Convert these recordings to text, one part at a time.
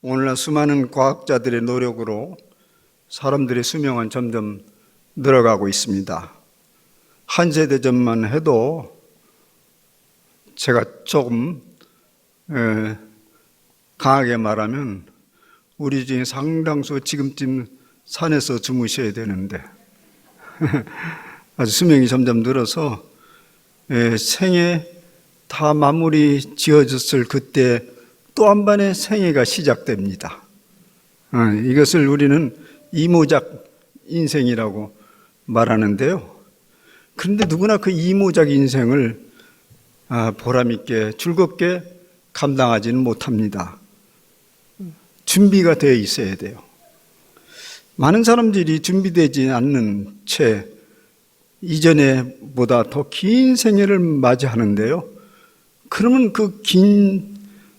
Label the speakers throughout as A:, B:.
A: 오늘날 수많은 과학자들의 노력으로 사람들의 수명은 점점 늘어가고 있습니다. 한 세대 전만 해도 제가 조금 강하게 말하면 우리 중에 상당수 지금쯤 산에서 주무셔야 되는데 아주 수명이 점점 늘어서 생애 다 마무리 지어졌을 그때 또 한 번의 생애가 시작됩니다. 이것을 우리는 이모작 인생이라고 말하는데요. 그런데 누구나 그 이모작 인생을 보람있게 즐겁게 감당하지는 못합니다. 준비가 되어 있어야 돼요. 많은 사람들이 준비되지 않는 채 이전에 보다 더 긴 생애를 맞이하는데요. 그러면 그 긴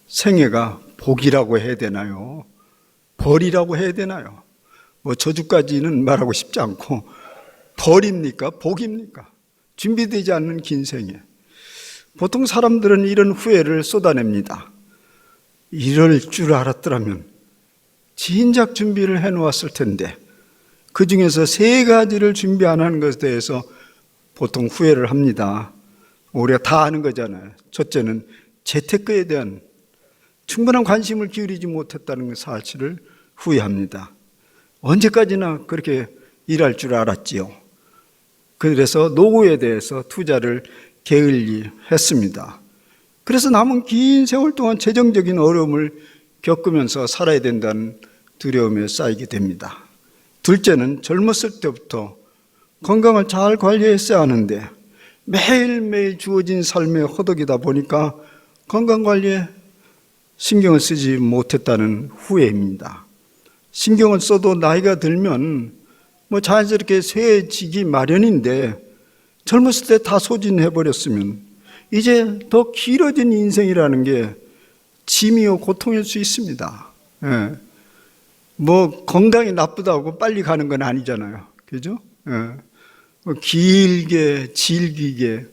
A: 생애가 복이라고 해야 되나요? 벌이라고 해야 되나요? 저주까지는 말하고 싶지 않고 벌입니까? 복입니까? 준비되지 않는 긴 생애. 보통 사람들은 이런 후회를 쏟아냅니다. 이럴 줄 알았더라면 진작 준비를 해놓았을 텐데, 그 중에서 3가지를 준비 안 하는 것에 대해서 보통 후회를 합니다. 우리가 다 아는 거잖아요. 첫째는 재테크에 대한 충분한 관심을 기울이지 못했다는 사실을 후회합니다. 언제까지나 그렇게 일할 줄 알았지요. 그래서 노후에 대해서 투자를 게을리 했습니다. 그래서 남은 긴 세월 동안 재정적인 어려움을 겪으면서 살아야 된다는 두려움에 쌓이게 됩니다. 둘째는 젊었을 때부터 건강을 잘 관리했어야 하는데 매일매일 주어진 삶의 허덕이다 보니까 건강관리에 신경을 쓰지 못했다는 후회입니다. 신경을 써도 나이가 들면 자연스럽게 쇠해지기 마련인데 젊었을 때 다 소진해버렸으면 이제 더 길어진 인생이라는 게 짐이요 고통일 수 있습니다. 건강이 나쁘다고 빨리 가는 건 아니잖아요. 그죠? 길게 질기게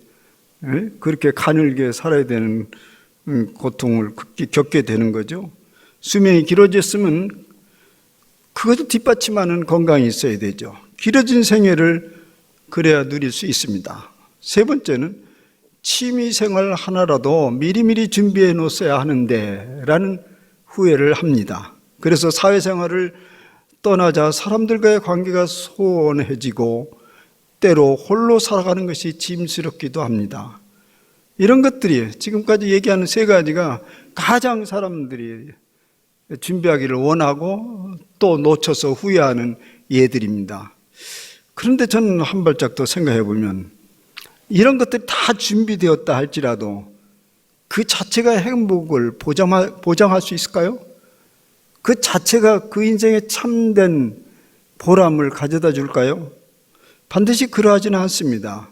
A: 그렇게 가늘게 살아야 되는 고통을 겪게 되는 거죠. 수명이 길어졌으면 그것도 뒷받침하는 건강이 있어야 되죠. 길어진 생애를 그래야 누릴 수 있습니다. 세 번째는 취미생활 하나라도 미리미리 준비해 놓았어야 하는데 라는 후회를 합니다. 그래서 사회생활을 떠나자 사람들과의 관계가 소원해지고 때로 홀로 살아가는 것이 짐스럽기도 합니다. 이런 것들이 지금까지 얘기하는 3가지가 가장 사람들이 준비하기를 원하고 또 놓쳐서 후회하는 예들입니다. 그런데 저는 한 발짝 더 생각해 보면 이런 것들이 다 준비되었다 할지라도 그 자체가 행복을 보장할 수 있을까요? 그 자체가 그 인생에 참된 보람을 가져다 줄까요? 반드시 그러하지는 않습니다.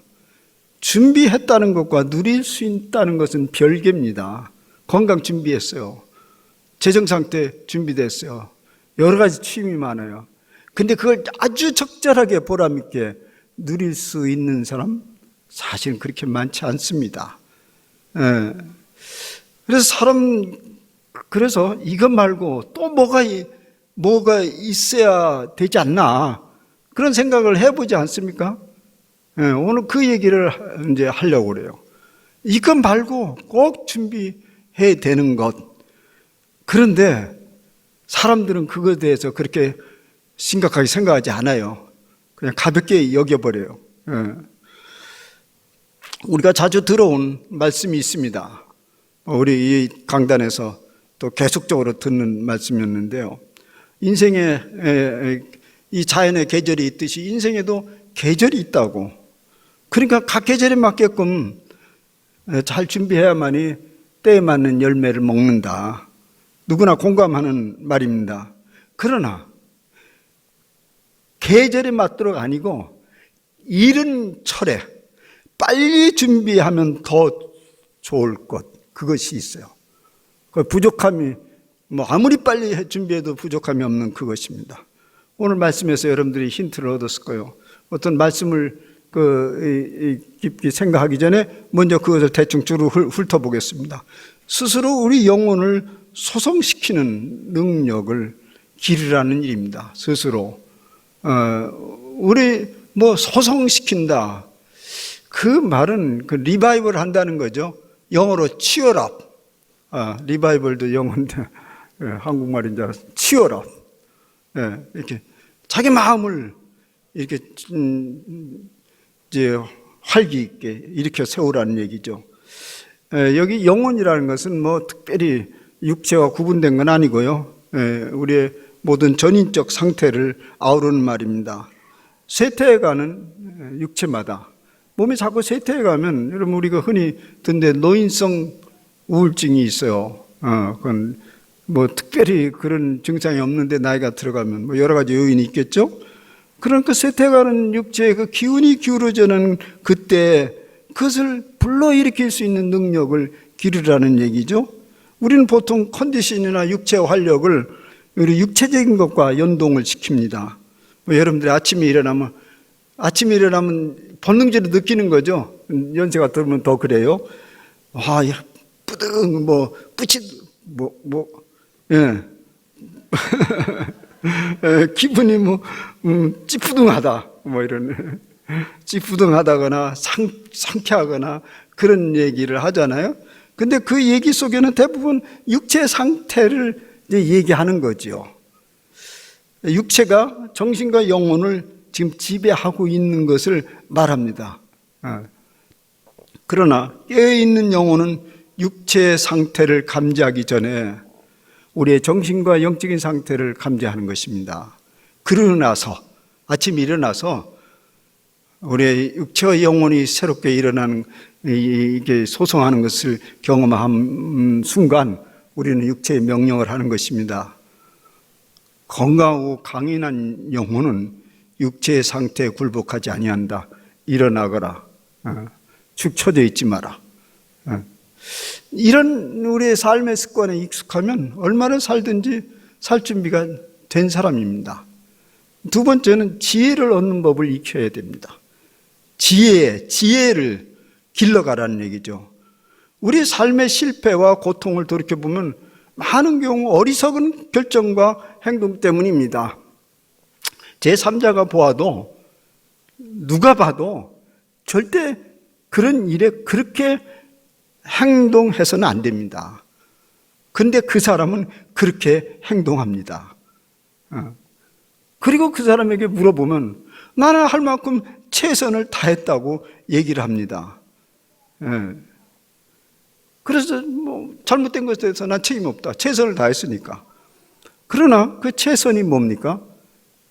A: 준비했다는 것과 누릴 수 있다는 것은 별개입니다. 건강 준비했어요. 재정 상태 준비됐어요. 여러 가지 취미 많아요. 근데 그걸 아주 적절하게 보람있게 누릴 수 있는 사람 사실은 그렇게 많지 않습니다. 그래서 이것 말고 또 뭐가 있어야 되지 않나 그런 생각을 해보지 않습니까? 오늘 그 얘기를 이제 하려고 그래요. 이것 말고 꼭 준비해야 되는 것. 그런데 사람들은 그거에 대해서 그렇게 심각하게 생각하지 않아요. 그냥 가볍게 여겨버려요. 우리가 자주 들어온 말씀이 있습니다. 우리 이 강단에서 또 계속적으로 듣는 말씀이었는데요. 인생에 이 자연의 계절이 있듯이 인생에도 계절이 있다고. 그러니까 각 계절에 맞게끔 잘 준비해야만이 때에 맞는 열매를 먹는다. 누구나 공감하는 말입니다. 그러나 계절에 맞도록 아니고 이른 철에 빨리 준비하면 더 좋을 것, 그것이 있어요. 그 부족함이 아무리 빨리 준비해도 부족함이 없는 그것입니다. 오늘 말씀에서 여러분들이 힌트를 얻었을 거예요. 어떤 말씀을 깊이 생각하기 전에 먼저 그것을 대충 쭉 훑어보겠습니다. 스스로 우리 영혼을 소성시키는 능력을 기르라는 일입니다. 스스로. 우리 소성시킨다. 그 말은 그 리바이벌 한다는 거죠. 영어로 치열업. 리바이벌도 영어인데 한국말인 줄 알았어요. 치열업. 이렇게 자기 마음을 이렇게 이제 활기 있게 일으켜 세우라는 얘기죠. 여기 영혼이라는 것은 특별히 육체와 구분된 건 아니고요. 우리의 모든 전인적 상태를 아우르는 말입니다. 쇠퇴해가는 육체마다 몸이 자꾸 쇠퇴해가면 여러분 우리가 흔히 듣는데 노인성 우울증이 있어요. 그건 특별히 그런 증상이 없는데 나이가 들어가면 여러 가지 요인이 있겠죠. 그러니까 쇠퇴해가는 육체의 그 기운이 기울어지는 그때 그것을 불러일으킬 수 있는 능력을 기르라는 얘기죠. 우리는 보통 컨디션이나 육체 활력을 우리 육체적인 것과 연동을 시킵니다. 여러분들이 아침에 일어나면 본능적으로 느끼는 거죠. 연세가 들면 더 그래요. 뿌등 예. 기분이 찌푸둥하다 이런 찌푸둥하다거나 상쾌하거나 그런 얘기를 하잖아요. 근데 그 얘기 속에는 대부분 육체 상태를 이제 얘기하는 거죠. 육체가 정신과 영혼을 지금 지배하고 있는 것을 말합니다. 그러나 깨어있는 영혼은 육체의 상태를 감지하기 전에 우리의 정신과 영적인 상태를 감지하는 것입니다. 그러고 나서 아침에 일어나서 우리의 육체와 영혼이 새롭게 일어나는 이게 소성하는 것을 경험한 순간 우리는 육체의 명령을 하는 것입니다. 건강하고 강인한 영혼은 육체의 상태에 굴복하지 아니한다. 일어나거라. 축 처져 있지 마라. 이런 우리의 삶의 습관에 익숙하면 얼마나 살든지 살 준비가 된 사람입니다. 두 번째는 지혜를 얻는 법을 익혀야 됩니다. 지혜를 길러가라는 얘기죠. 우리 삶의 실패와 고통을 돌이켜보면 많은 경우 어리석은 결정과 행동 때문입니다. 제3자가 보아도 누가 봐도 절대 그런 일에 그렇게 행동해서는 안 됩니다. 근데 그 사람은 그렇게 행동합니다. 그리고 그 사람에게 물어보면 나는 할 만큼 최선을 다했다고 얘기를 합니다. 그래서 잘못된 것에 대해서 난 책임 없다. 최선을 다했으니까. 그러나 그 최선이 뭡니까?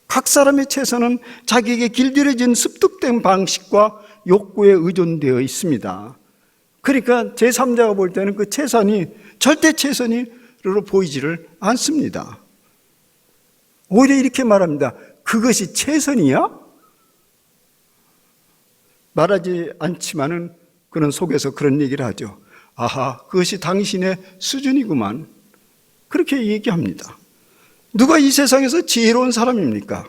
A: 각 사람의 최선은 자기에게 길들여진 습득된 방식과 욕구에 의존되어 있습니다. 그러니까 제3자가 볼 때는 그 최선이 절대 최선으로 보이지를 않습니다. 오히려 이렇게 말합니다. 그것이 최선이야? 말하지 않지만은 그는 속에서 그런 얘기를 하죠. 아하, 그것이 당신의 수준이구만. 그렇게 얘기합니다. 누가 이 세상에서 지혜로운 사람입니까?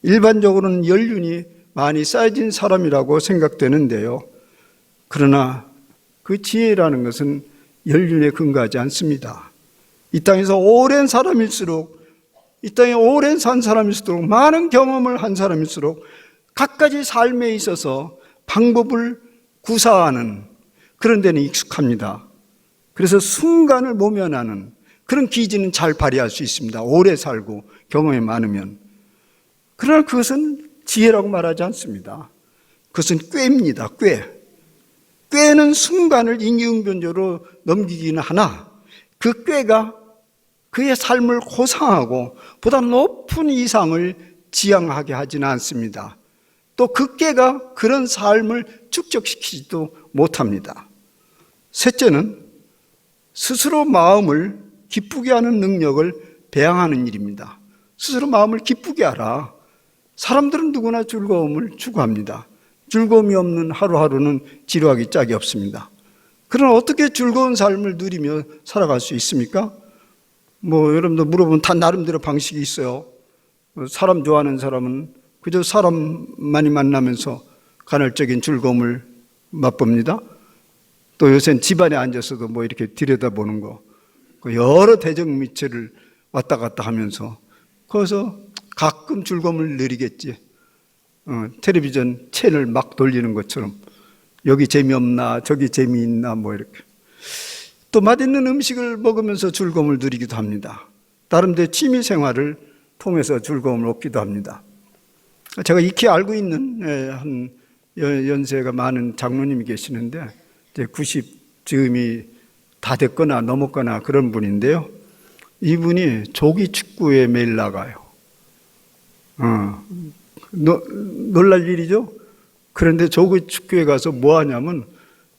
A: 일반적으로는 연륜이 많이 쌓여진 사람이라고 생각되는데요. 그러나 그 지혜라는 것은 연륜에 근거하지 않습니다. 이 땅에서 오랜 사람일수록, 이 땅에 오랜 산 사람일수록, 많은 경험을 한 사람일수록 각가지 삶에 있어서 방법을 구사하는 그런 데는 익숙합니다. 그래서 순간을 모면하는 그런 기질은 잘 발휘할 수 있습니다. 오래 살고 경험이 많으면. 그러나 그것은 지혜라고 말하지 않습니다. 그것은 꾀입니다. 꾀는 순간을 임기응변적으로 넘기기는 하나 그 꾀가 그의 삶을 고상하고 보다 높은 이상을 지향하게 하지는 않습니다. 또 그 꾀가 그런 삶을 축적시키지도 못합니다. 셋째는 스스로 마음을 기쁘게 하는 능력을 배양하는 일입니다. 스스로 마음을 기쁘게 하라. 사람들은 누구나 즐거움을 추구합니다. 즐거움이 없는 하루하루는 지루하기 짝이 없습니다. 그러나 어떻게 즐거운 삶을 누리며 살아갈 수 있습니까? 여러분들 물어보면 다 나름대로 방식이 있어요. 사람 좋아하는 사람은 그저 사람 많이 만나면서 간헐적인 즐거움을 맛봅니다. 또 요새는 집안에 앉아서도 이렇게 들여다보는 거, 그 여러 대정미체를 왔다 갔다 하면서 거기서 가끔 즐거움을 누리겠지. 텔레비전 채널 막 돌리는 것처럼 여기 재미없나 저기 재미있나 뭐 이렇게. 또 맛있는 음식을 먹으면서 즐거움을 누리기도 합니다. 나름대로 취미 생활을 통해서 즐거움을 얻기도 합니다. 제가 익히 알고 있는 한 연세가 많은 장로님이 계시는데 이제 90쯤이 다 됐거나 넘었거나 그런 분인데요. 이분이 조기 축구에 매일 나가요. 놀랄 일이죠. 그런데 조기 축구에 가서 뭐 하냐면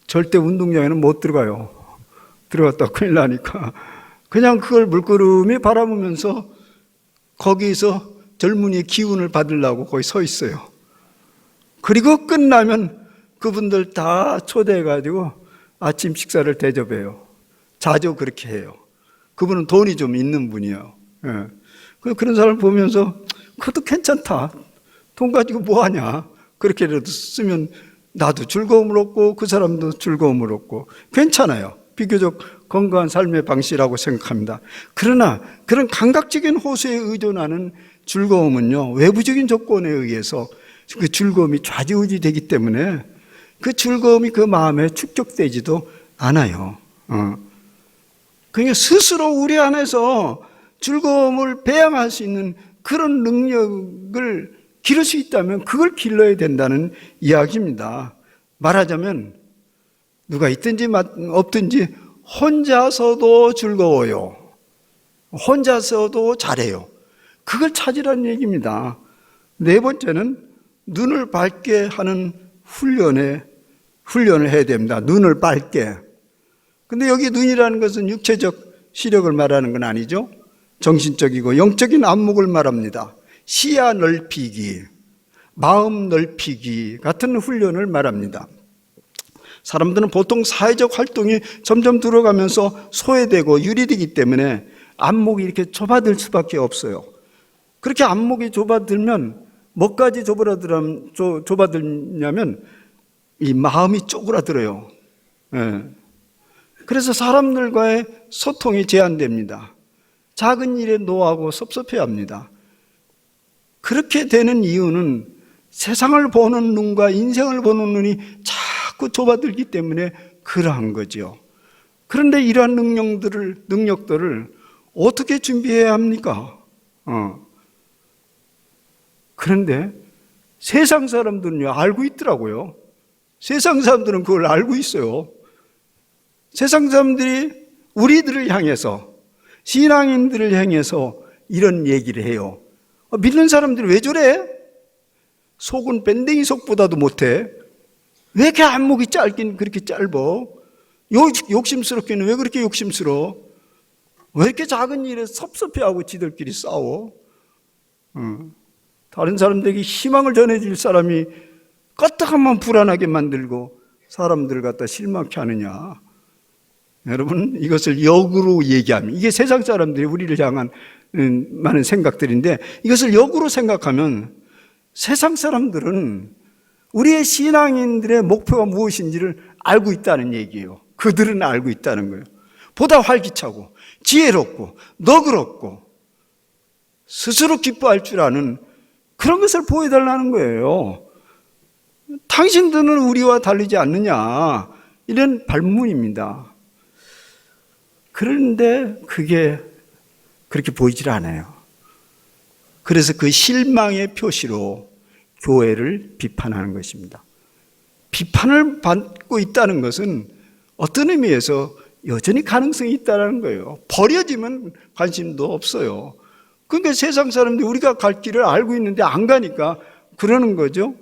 A: 절대 운동장에는 못 들어가요. 들어갔다 큰일 나니까 그냥 그걸 물끄러미 바라보면서 거기서 젊은이의 기운을 받으려고 거기 서 있어요. 그리고 끝나면 그분들 다 초대해가지고 아침 식사를 대접해요. 자주 그렇게 해요. 그분은 돈이 좀 있는 분이에요. 그런 사람을 보면서 그것도 괜찮다. 돈 가지고 뭐 하냐. 그렇게라도 쓰면 나도 즐거움을 얻고 그 사람도 즐거움을 얻고 괜찮아요. 비교적 건강한 삶의 방식이라고 생각합니다. 그러나 그런 감각적인 호소에 의존하는 즐거움은요, 외부적인 조건에 의해서 그 즐거움이 좌지우지되기 때문에 그 즐거움이 그 마음에 축적되지도 않아요. 그러니까 스스로 우리 안에서 즐거움을 배양할 수 있는 그런 능력을 기를 수 있다면 그걸 길러야 된다는 이야기입니다. 말하자면 누가 있든지 없든지 혼자서도 즐거워요. 혼자서도 잘해요. 그걸 찾으라는 얘기입니다. 네 번째는 눈을 밝게 하는 훈련을 해야 됩니다. 눈을 밝게. 근데 여기 눈이라는 것은 육체적 시력을 말하는 건 아니죠. 정신적이고 영적인 안목을 말합니다. 시야 넓히기, 마음 넓히기 같은 훈련을 말합니다. 사람들은 보통 사회적 활동이 점점 들어가면서 소외되고 유리되기 때문에 안목이 이렇게 좁아들 수밖에 없어요. 그렇게 안목이 좁아들면 뭐까지 좁아들냐면 이 마음이 쪼그라들어요. 그래서 사람들과의 소통이 제한됩니다. 작은 일에 노하고 섭섭해합니다. 그렇게 되는 이유는 세상을 보는 눈과 인생을 보는 눈이 자꾸 좁아들기 때문에 그러한 거죠. 그런데 이러한 능력들을 어떻게 준비해야 합니까? 그런데 세상 사람들은요, 알고 있더라고요. 세상 사람들은 그걸 알고 있어요. 세상 사람들이 우리들을 향해서, 신앙인들을 향해서 이런 얘기를 해요. 믿는 사람들이 왜 저래? 속은 밴댕이 속보다도 못해. 왜 이렇게 안목이 짧긴 그렇게 짧어? 욕심스럽기는 왜 그렇게 욕심스러워? 왜 이렇게 작은 일에 섭섭해하고 지들끼리 싸워? 다른 사람들에게 희망을 전해줄 사람이 까딱하면 불안하게 만들고 사람들을 갖다 실망케 하느냐. 여러분, 이것을 역으로 얘기하면, 이게 세상 사람들이 우리를 향한 많은 생각들인데, 이것을 역으로 생각하면 세상 사람들은 우리의 신앙인들의 목표가 무엇인지를 알고 있다는 얘기예요. 그들은 알고 있다는 거예요. 보다 활기차고 지혜롭고 너그럽고 스스로 기뻐할 줄 아는 그런 것을 보여달라는 거예요. 당신들은 우리와 다르지 않느냐, 이런 반문입니다. 그런데 그게 그렇게 보이질 않아요. 그래서 그 실망의 표시로 교회를 비판하는 것입니다. 비판을 받고 있다는 것은 어떤 의미에서 여전히 가능성이 있다는 거예요. 버려지면 관심도 없어요. 그러니까 세상 사람들이 우리가 갈 길을 알고 있는데 안 가니까 그러는 거죠.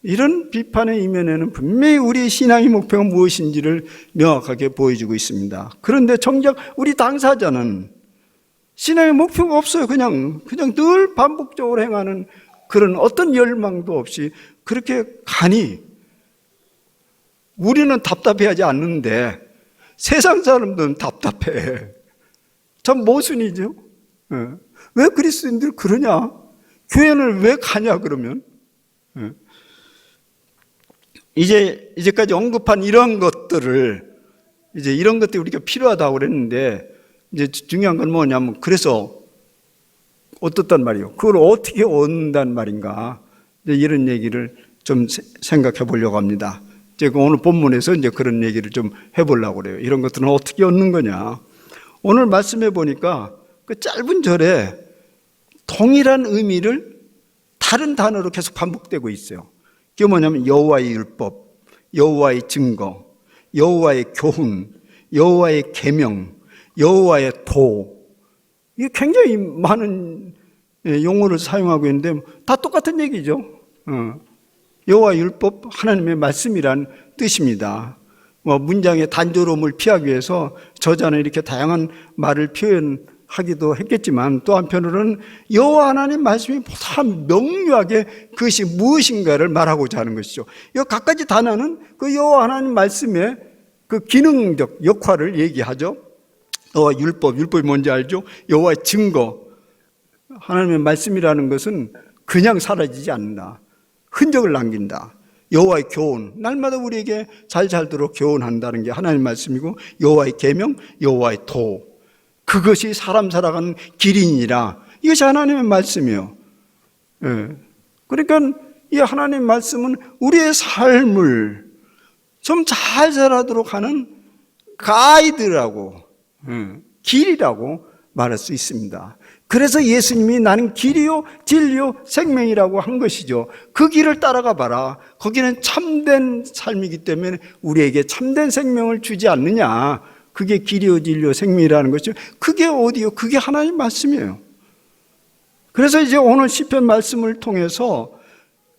A: 이런 비판의 이면에는 분명히 우리의 신앙의 목표가 무엇인지를 명확하게 보여주고 있습니다. 그런데 정작 우리 당사자는 신앙의 목표가 없어요. 그냥 늘 반복적으로 행하는 그런 어떤 열망도 없이 그렇게 가니 우리는 답답해하지 않는데 세상 사람들은 답답해. 참 모순이죠. 왜 그리스도인들 그러냐? 교회는 왜 가냐 그러면? 이제까지 언급한 이런 것들을 이제 이런 것들이 우리가 필요하다고 그랬는데, 이제 중요한 건 뭐냐면, 그래서 어떻단 말이에요? 그걸 어떻게 얻는단 말인가? 이제 이런 얘기를 좀 생각해 보려고 합니다. 제가 오늘 본문에서 이제 그런 얘기를 좀 해보려고 그래요. 이런 것들은 어떻게 얻는 거냐? 오늘 말씀해 보니까 그 짧은 절에 동일한 의미를 다른 단어로 계속 반복되고 있어요. 그게 뭐냐면 여호와의 율법, 여호와의 증거, 여호와의 교훈, 여호와의 계명, 여호와의 도. 이게 굉장히 많은 용어를 사용하고 있는데 다 똑같은 얘기죠. 여호와의 율법, 하나님의 말씀이란 뜻입니다. 문장의 단조로움을 피하기 위해서 저자는 이렇게 다양한 말을 표현하기도 했겠지만, 또 한편으로는 여호와 하나님 말씀이 보다 명료하게 그것이 무엇인가를 말하고자 하는 것이죠. 이 각가지 단어는 그 여호와 하나님 말씀의 그 기능적 역할을 얘기하죠. 여호와 율법, 율법이 뭔지 알죠? 여호와의 증거, 하나님의 말씀이라는 것은 그냥 사라지지 않는다. 흔적을 남긴다. 여호와의 교훈, 날마다 우리에게 잘 살도록 교훈한다는 게 하나님의 말씀이고, 여호와의 계명, 여호와의 도, 그것이 사람 살아가는 길이니라. 이것이 하나님의 말씀이에요. 그러니까 이 하나님의 말씀은 우리의 삶을 좀 잘 살아도록 하는 가이드라고, 길이라고 말할 수 있습니다. 그래서 예수님이 나는 길이요 진리요 생명이라고 한 것이죠. 그 길을 따라가 봐라. 거기는 참된 삶이기 때문에 우리에게 참된 생명을 주지 않느냐. 그게 길이요 진리요 생명이라는 것이죠. 그게 어디요? 그게 하나님 말씀이에요. 그래서 이제 오늘 시편 말씀을 통해서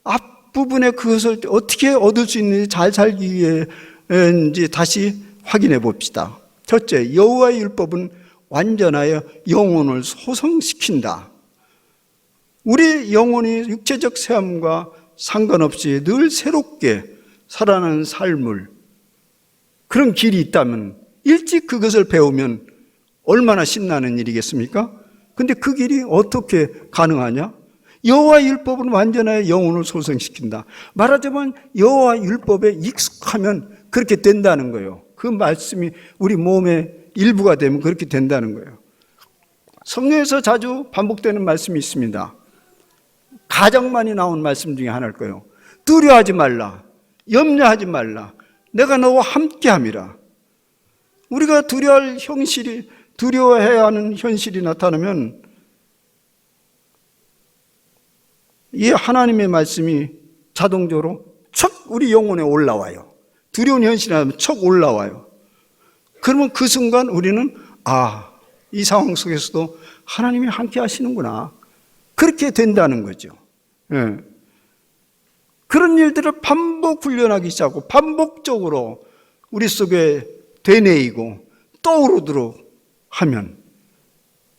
A: 앞부분에 그것을 어떻게 얻을 수 있는지, 잘 살기 위해인지 다시 확인해 봅시다. 첫째, 여호와의 율법은 완전하여 영혼을 소성시킨다. 우리 영혼이 육체적 체험과 상관없이 늘 새롭게 살아가는 삶을, 그런 길이 있다면 일찍 그것을 배우면 얼마나 신나는 일이겠습니까? 근데 그 길이 어떻게 가능하냐? 여호와의 율법은 완전하여 영혼을 소성시킨다. 말하자면 여호와의 율법에 익숙하면 그렇게 된다는 거예요. 그 말씀이 우리 몸의 일부가 되면 그렇게 된다는 거예요. 성경에서 자주 반복되는 말씀이 있습니다. 가장 많이 나온 말씀 중에 하나일 거예요. 두려워하지 말라, 염려하지 말라, 내가 너와 함께함이라. 우리가 두려워해야 하는 현실이 나타나면 이 하나님의 말씀이 자동적으로 척 우리 영혼에 올라와요. 두려운 현실이 나면 척 올라와요. 그러면 그 순간 우리는 이 상황 속에서도 하나님이 함께 하시는구나. 그렇게 된다는 거죠. 그런 일들을 반복 훈련하기 시작하고 반복적으로 우리 속에 되뇌이고 떠오르도록 하면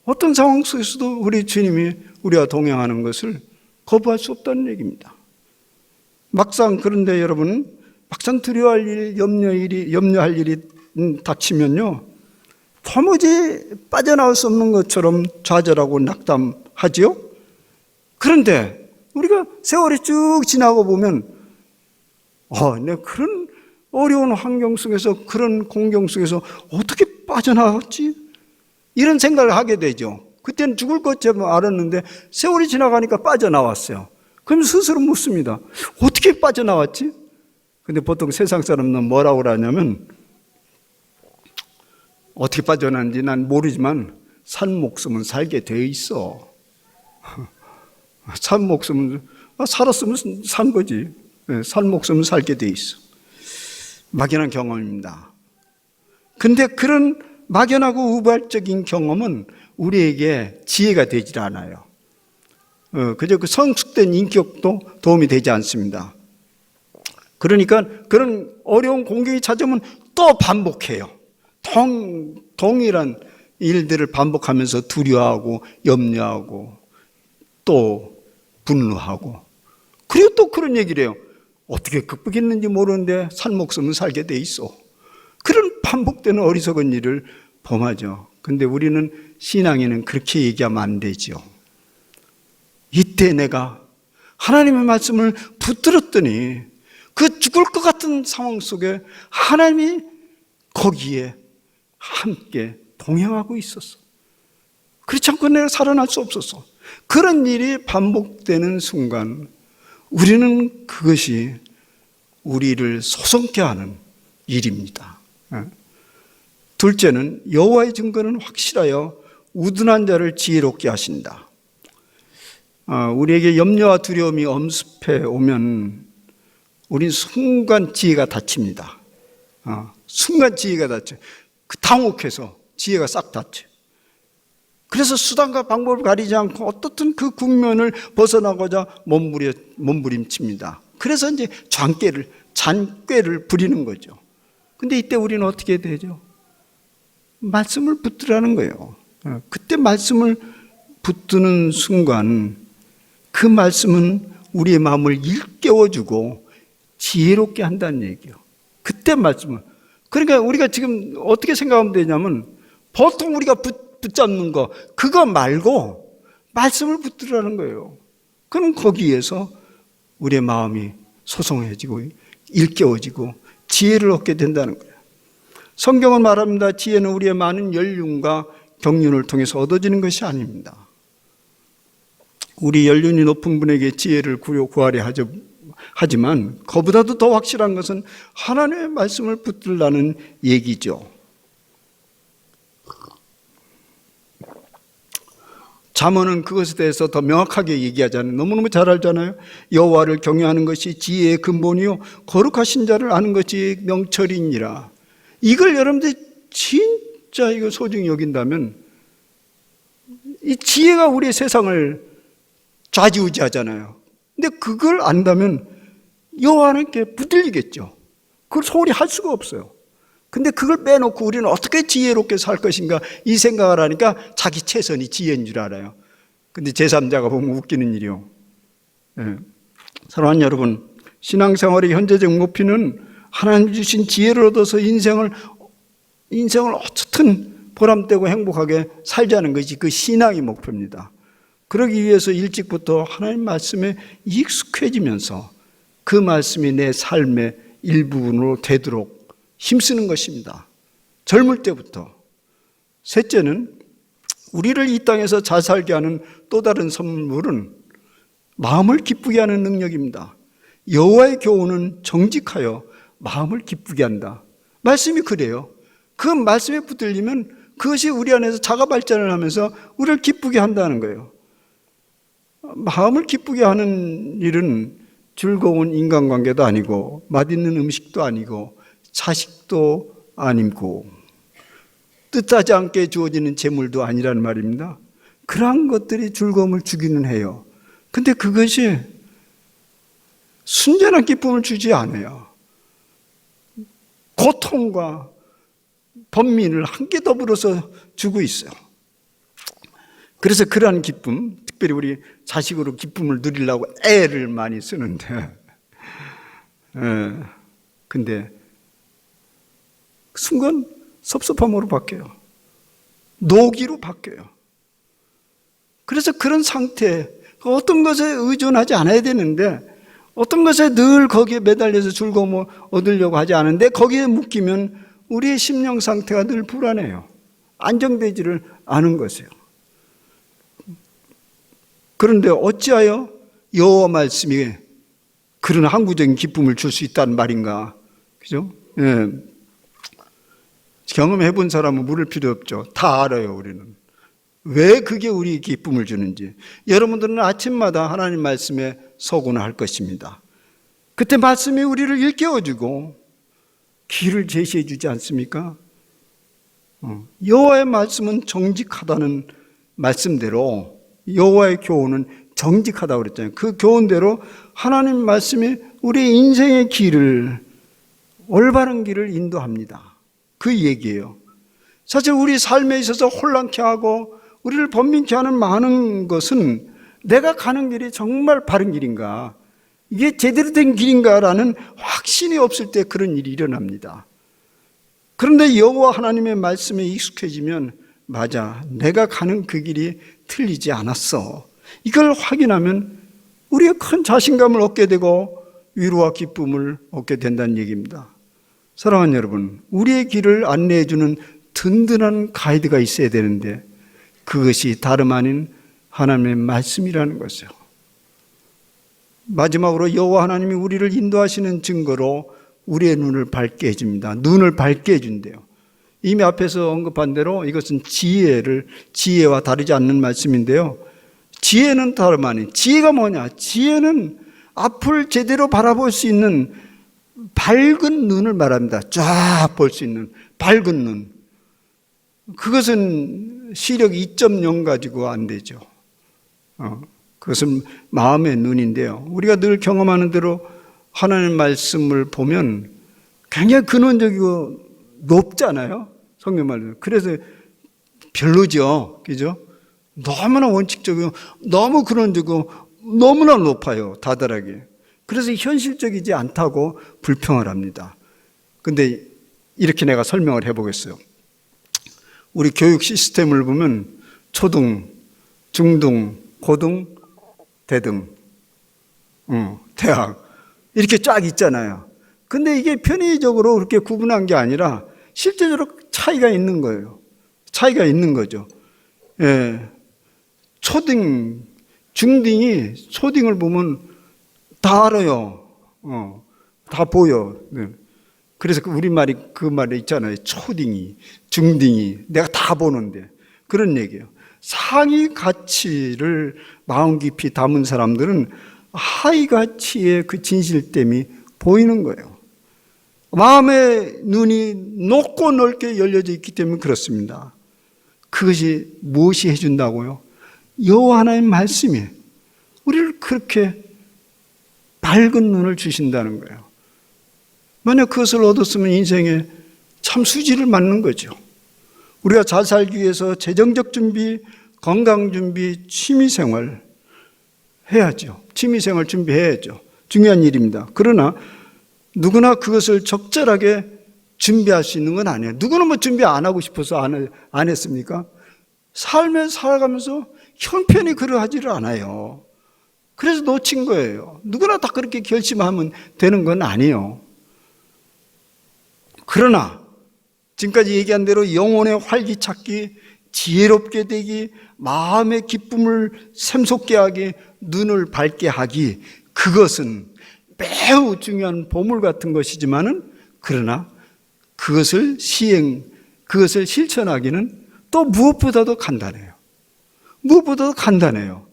A: 어떤 상황 속에서도 우리 주님이 우리와 동행하는 것을 거부할 수 없다는 얘기입니다. 막상 그런데 여러분, 막상 두려워할 일, 염려할 일이 닥치면요, 도무지 빠져나올 수 없는 것처럼 좌절하고 낙담하지요. 그런데 우리가 세월이 쭉 지나고 보면 내가 그런 어려운 환경 속에서, 그런 공경 속에서 어떻게 빠져나왔지? 이런 생각을 하게 되죠. 그때는 죽을 것처럼 알았는데 세월이 지나가니까 빠져나왔어요. 그럼 스스로 묻습니다. 어떻게 빠져나왔지? 근데 보통 세상 사람은 뭐라고 하냐면, 어떻게 빠져나왔는지 난 모르지만 산 목숨은 살게 되어 있어. 산 목숨은 살았으면 산 거지. 산 목숨은 살게 되어 있어. 막연한 경험입니다. 근데 그런 막연하고 우발적인 경험은 우리에게 지혜가 되질 않아요. 그저 그 성숙된 인격도 도움이 되지 않습니다. 그러니까 그런 어려운 공경이 찾아오면 또 반복해요. 동일한 일들을 반복하면서 두려워하고 염려하고 또 분노하고, 그리고 또 그런 얘기를 해요. 어떻게 극복했는지 모르는데 산 목숨은 살게 돼 있어. 그런 반복되는 어리석은 일을 범하죠. 근데 우리는 신앙인은 그렇게 얘기하면 안 되죠. 이때 내가 하나님의 말씀을 붙들었더니 그 죽을 것 같은 상황 속에 하나님이 거기에 함께 동행하고 있었어. 그렇지 않고 내가 살아날 수 없었어. 그런 일이 반복되는 순간 우리는 그것이 우리를 소송케 하는 일입니다. 둘째는 여호와의 증거는 확실하여 우둔한 자를 지혜롭게 하신다. 우리에게 염려와 두려움이 엄습해 오면 우린 순간 지혜가 닫힙니다. 순간 지혜가 닫혀. 당혹해서 지혜가 싹 닫혀. 그래서 수단과 방법을 가리지 않고 어떻든 그 국면을 벗어나고자 몸부림칩니다. 그래서 이제 잔꾀를 부리는 거죠. 근데 이때 우리는 어떻게 되죠? 말씀을 붙들라는 거예요. 그때 말씀을 붙드는 순간 그 말씀은 우리의 마음을 일깨워주고 지혜롭게 한다는 얘기예요. 그때 말씀을. 그러니까 우리가 지금 어떻게 생각하면 되냐면 보통 우리가 붙잡는 거 그거 말고 말씀을 붙들라는 거예요. 그럼 거기에서 우리의 마음이 소송해지고 일깨워지고 지혜를 얻게 된다는 거예요. 성경은 말합니다. 지혜는 우리의 많은 연륜과 경륜을 통해서 얻어지는 것이 아닙니다. 우리 연륜이 높은 분에게 지혜를 구하려 하지만 그보다도 더 확실한 것은 하나님의 말씀을 붙들라는 얘기죠. 잠언은 그것에 대해서 더 명확하게 얘기하잖아요. 너무너무 잘 알잖아요. 여호와를 경외하는 것이 지혜의 근본이요 거룩하신 자를 아는 것이 명철이니라. 이걸 여러분들이 진짜 이거 소중히 여긴다면 이 지혜가 우리의 세상을 좌지우지하잖아요. 근데 그걸 안다면 여호와께 붙들리겠죠. 그걸 소홀히 할 수가 없어요. 근데 그걸 빼놓고 우리는 어떻게 지혜롭게 살 것인가 이 생각을 하니까 자기 최선이 지혜인 줄 알아요. 근데 제3자가 보면 웃기는 일이요. 사랑하는 여러분, 신앙생활의 현재적 목표는 하나님 주신 지혜를 얻어서 인생을 어쨌든 보람되고 행복하게 살자는 것이 그 신앙의 목표입니다. 그러기 위해서 일찍부터 하나님 말씀에 익숙해지면서 그 말씀이 내 삶의 일부분으로 되도록 힘쓰는 것입니다. 젊을 때부터. 셋째는 우리를 이 땅에서 잘 살게 하는 또 다른 선물은 마음을 기쁘게 하는 능력입니다. 여호와의 교훈은 정직하여 마음을 기쁘게 한다. 말씀이 그래요. 그 말씀에 붙들리면 그것이 우리 안에서 자가 발전을 하면서 우리를 기쁘게 한다는 거예요. 마음을 기쁘게 하는 일은 즐거운 인간관계도 아니고 맛있는 음식도 아니고 자식도 아니고 뜻하지 않게 주어지는 재물도 아니라는 말입니다. 그러한 것들이 즐거움을 주기는 해요. 근데 그것이 순전한 기쁨을 주지 않아요. 고통과 번민을 함께 더불어서 주고 있어요. 그래서 그러한 기쁨, 특별히 우리 자식으로 기쁨을 누리려고 애를 많이 쓰는데 근데 순간 섭섭함으로 바뀌어요. 노기로 바뀌어요. 그래서 그런 상태, 어떤 것에 의존하지 않아야 되는데 어떤 것에 늘 거기에 매달려서 즐거움을 얻으려고 하지 않은데 거기에 묶이면 우리의 심령 상태가 늘 불안해요. 안정되지를 않은 것이에요. 그런데 어찌하여 여호와 말씀이 그런 항구적인 기쁨을 줄 수 있다는 말인가? 그죠? 예. 경험해 본 사람은 물을 필요 없죠. 다 알아요, 우리는. 왜 그게 우리 기쁨을 주는지. 여러분들은 아침마다 하나님 말씀에 서구나 할 것입니다. 그때 말씀이 우리를 일깨워주고 길을 제시해 주지 않습니까? 여호와의 말씀은 정직하다는 말씀대로 여호와의 교훈은 정직하다고 그랬잖아요. 그 교훈대로 하나님 말씀이 우리 인생의 길을 올바른 길을 인도합니다. 그 얘기예요. 사실 우리 삶에 있어서 혼란케 하고 우리를 번민케 하는 많은 것은 내가 가는 길이 정말 바른 길인가, 이게 제대로 된 길인가라는 확신이 없을 때 그런 일이 일어납니다. 그런데 여호와 하나님의 말씀에 익숙해지면 맞아, 내가 가는 그 길이 틀리지 않았어, 이걸 확인하면 우리가 큰 자신감을 얻게 되고 위로와 기쁨을 얻게 된다는 얘기입니다. 사랑하는 여러분, 우리의 길을 안내해주는 든든한 가이드가 있어야 되는데 그것이 다름 아닌 하나님의 말씀이라는 것이요. 마지막으로 여호와 하나님이 우리를 인도하시는 증거로 우리의 눈을 밝게 해줍니다. 눈을 밝게 해준대요. 이미 앞에서 언급한 대로 이것은 지혜와 다르지 않는 말씀인데요. 지혜는 다름 아닌, 지혜가 뭐냐? 지혜는 앞을 제대로 바라볼 수 있는 밝은 눈을 말합니다. 쫙 볼 수 있는 밝은 눈. 그것은 시력 2.0 가지고 안 되죠. 그것은 마음의 눈인데요. 우리가 늘 경험하는 대로 하나님의 말씀을 보면 굉장히 근원적이고 높잖아요. 성경 말씀. 그래서 별로죠. 그죠? 너무나 원칙적이고 너무 근원적이고 너무나 높아요. 다달하게. 그래서 현실적이지 않다고 불평을 합니다. 근데 이렇게 내가 설명을 해보겠어요. 우리 교육 시스템을 보면 초등, 중등, 고등, 대등, 대학 이렇게 쫙 있잖아요. 근데 이게 편의적으로 그렇게 구분한 게 아니라 실제적으로 차이가 있는 거예요. 차이가 있는 거죠. 예. 초등, 중등이 초등을 보면 다 알아요. 다 보여. 네. 그래서 우리말이 그 말에 있잖아요. 초등이, 중등이 내가 다 보는데 그런 얘기예요. 상위 가치를 마음 깊이 담은 사람들은 하위 가치의 그 진실됨이 보이는 거예요. 마음의 눈이 높고 넓게 열려져 있기 때문에 그렇습니다. 그것이 무엇이 해준다고요? 여호와 하나님 말씀이 우리를 그렇게 밝은 눈을 주신다는 거예요. 만약 그것을 얻었으면 인생에 참 수지를 맞는 거죠. 우리가 잘 살기 위해서 재정적 준비, 건강 준비, 취미생활 해야죠. 취미생활 준비해야죠. 중요한 일입니다. 그러나 누구나 그것을 적절하게 준비할 수 있는 건 아니에요. 누구는 뭐 준비 안 하고 싶어서 안 했습니까? 삶을 살아가면서 형편이 그러하지를 않아요. 그래서 놓친 거예요. 누구나 다 그렇게 결심하면 되는 건 아니에요. 그러나 지금까지 얘기한 대로 영혼의 활기찾기, 지혜롭게 되기, 마음의 기쁨을 샘솟게 하기, 눈을 밝게 하기, 그것은 매우 중요한 보물 같은 것이지만은 그러나 그것을 실천하기는 또 무엇보다도 간단해요. 무엇보다도 간단해요.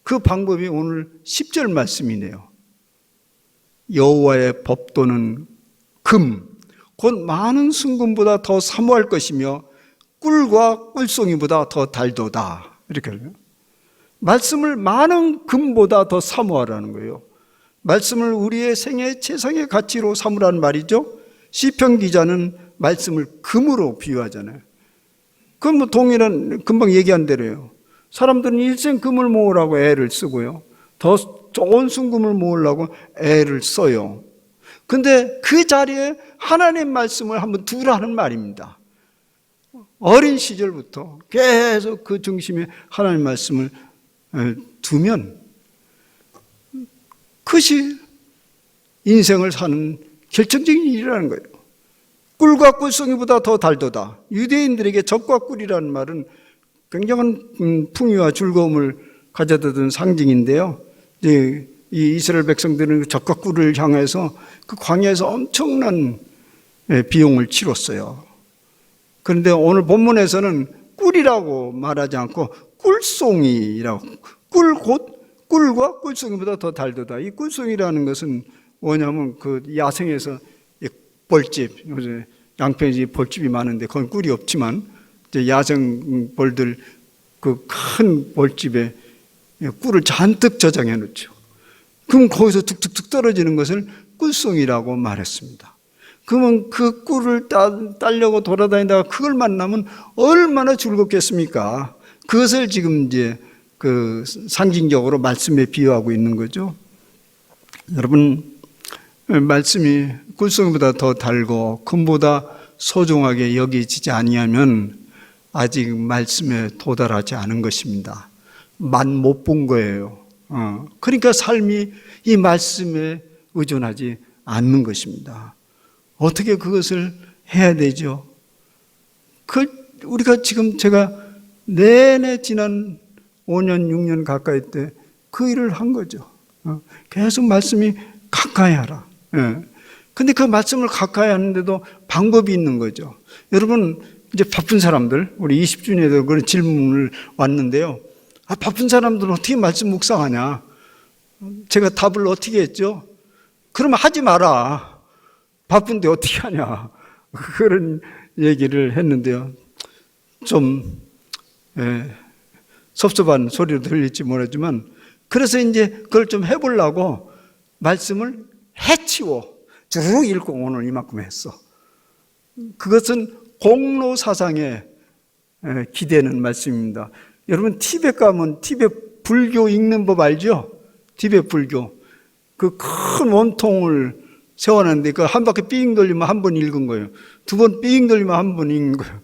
A: 그 방법이 오늘 10절 말씀이네요. 여호와의 법도는 금, 곧 많은 순금보다 더 사모할 것이며 꿀과 꿀송이보다 더 달도다. 이렇게 해요. 말씀을 많은 금보다 더 사모하라는 거예요. 말씀을 우리의 생애 최상의 가치로 삼으라는 말이죠. 시편 기자는 말씀을 금으로 비유하잖아요. 그건 뭐 동일한, 금방 얘기한 대로예요. 사람들은 일생 금을 모으라고 애를 쓰고요. 더 좋은 순금을 모으려고 애를 써요. 근데 그 자리에 하나님 말씀을 한번 두라는 말입니다. 어린 시절부터 계속 그 중심에 하나님 말씀을 두면 그것이 인생을 사는 결정적인 일이라는 거예요. 꿀과 꿀송이보다 더 달도다. 유대인들에게 젖과 꿀이라는 말은 굉장한 풍요와 즐거움을 가져다 준 상징인데요. 이 이스라엘 백성들은 젖과 꿀을 향해서 그 광야에서 엄청난 비용을 치렀어요. 그런데 오늘 본문에서는 꿀이라고 말하지 않고 꿀송이라고, 꿀과 꿀송이보다 더 달도다. 이 꿀송이라는 것은 뭐냐면 그 야생에서 벌집, 요새 양평에 벌집이 많은데 거기 꿀이 없지만 이제 야생 벌들 그 큰 벌집에 꿀을 잔뜩 저장해 놓죠. 그럼 거기서 툭툭툭 떨어지는 것을 꿀송이라고 말했습니다. 그러면 그 꿀을 따려고 돌아다니다가 그걸 만나면 얼마나 즐겁겠습니까? 그것을 지금 이제 그 상징적으로 말씀에 비유하고 있는 거죠. 여러분, 말씀이 꿀송이보다 더 달고 금보다 소중하게 여기지지 아니하면 아직 말씀에 도달하지 않은 것입니다. 맛 못 본 거예요. 그러니까 삶이 이 말씀에 의존하지 않는 것입니다. 어떻게 그것을 해야 되죠? 우리가 지금 제가 내내 지난 5년, 6년 가까이 때 그 일을 한 거죠. 계속 말씀이 가까이 하라. 근데 그 말씀을 가까이 하는데도 방법이 있는 거죠. 여러분, 이제 바쁜 사람들, 우리 20주년에도 그런 질문을 왔는데요. 바쁜 사람들은 어떻게 말씀 묵상하냐? 제가 답을 어떻게 했죠? 그러면 하지 마라. 바쁜데 어떻게 하냐? 그런 얘기를 했는데요. 좀 섭섭한 소리로 들릴지 모르지만, 그래서 이제 그걸 좀 해보려고 말씀을 해치워 쭉 읽고 오늘 이만큼 했어. 그것은 공로 사상에 기대는 말씀입니다. 여러분, 티벳 가면 티벳 불교 읽는 법 알죠? 티벳 불교. 그 큰 원통을 세워놨는데 그 한 바퀴 삥 돌리면 한 번 읽은 거예요. 두 번 삥 돌리면 한 번 읽은 거예요.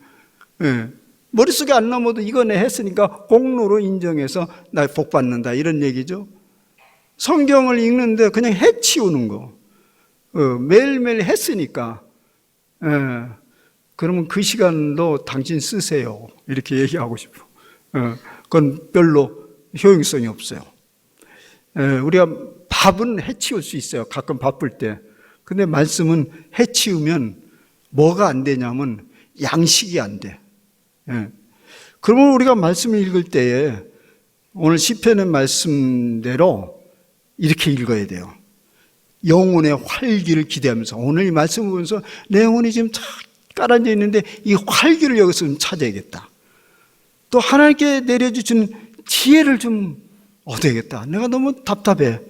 A: 머릿속에 안 넘어도 이거네 했으니까 공로로 인정해서 나 복 받는다, 이런 얘기죠. 성경을 읽는데 그냥 해치우는 거. 매일매일 했으니까. 그러면 그 시간도 당신 쓰세요, 이렇게 얘기하고 싶어. 그건 별로 효용성이 없어요. 우리가 밥은 해치울 수 있어요, 가끔 바쁠 때. 근데 말씀은 해치우면 뭐가 안 되냐면 양식이 안 돼. 그러면 우리가 말씀을 읽을 때에 오늘 시편의 말씀대로 이렇게 읽어야 돼요. 영혼의 활기를 기대하면서, 오늘 이 말씀을 보면서 내 영혼이 지금 깔아져 있는데 이 활기를 여기서 좀 찾아야겠다. 또 하나님께 내려주신 지혜를 좀 얻어야겠다. 내가 너무 답답해,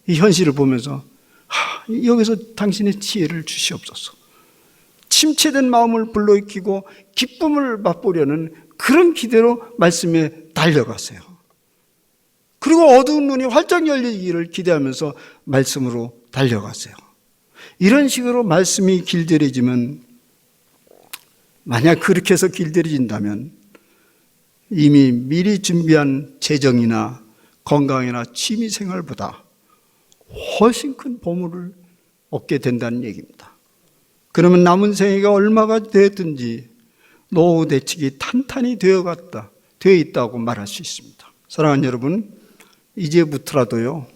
A: 이 현실을 보면서. 여기서 당신의 지혜를 주시옵소서. 침체된 마음을 불러일으키고 기쁨을 맛보려는 그런 기대로 말씀에 달려가세요. 그리고 어두운 눈이 활짝 열리기를 기대하면서 말씀으로 달려가세요. 이런 식으로 말씀이 길들여지면, 만약 그렇게 해서 길들여진다면 이미 미리 준비한 재정이나 건강이나 취미생활보다 훨씬 큰 보물을 얻게 된다는 얘기입니다. 그러면 남은 생애가 얼마가 되었든지 노후 대책이 탄탄히 되어 있다고 말할 수 있습니다. 사랑하는 여러분, 이제부터라도요,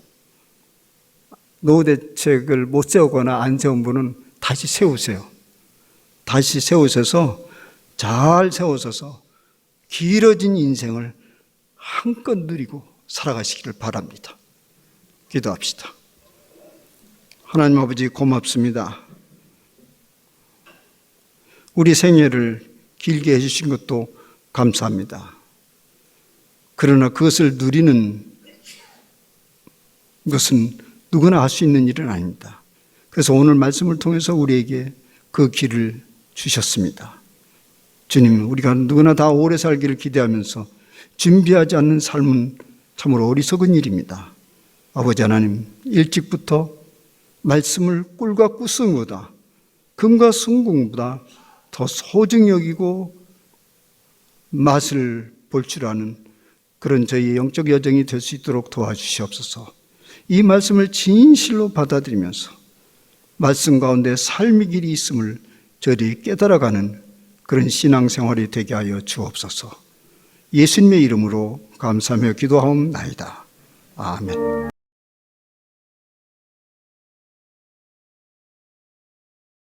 A: 노후 대책을 못 세우거나 안 세운 분은 다시 세우세요. 다시 세우셔서, 잘 세우셔서 길어진 인생을 한껏 누리고 살아가시기를 바랍니다. 기도합시다. 하나님 아버지, 고맙습니다. 우리 생애를 길게 해주신 것도 감사합니다. 그러나 그것을 누리는 것은 누구나 할 수 있는 일은 아닙니다. 그래서 오늘 말씀을 통해서 우리에게 그 길을 주셨습니다. 주님, 우리가 누구나 다 오래 살기를 기대하면서 준비하지 않는 삶은 참으로 어리석은 일입니다. 아버지 하나님, 일찍부터 말씀을 꿀과 구승보다, 금과 순금보다 더 소중히 여기고 맛을 볼 줄 아는 그런 저희의 영적 여정이 될 수 있도록 도와주시옵소서. 이 말씀을 진실로 받아들이면서 말씀 가운데 삶의 길이 있음을 저리 깨달아가는 그런 신앙생활이 되게 하여 주옵소서. 예수님의 이름으로 감사하며 기도하옵나이다. 아멘.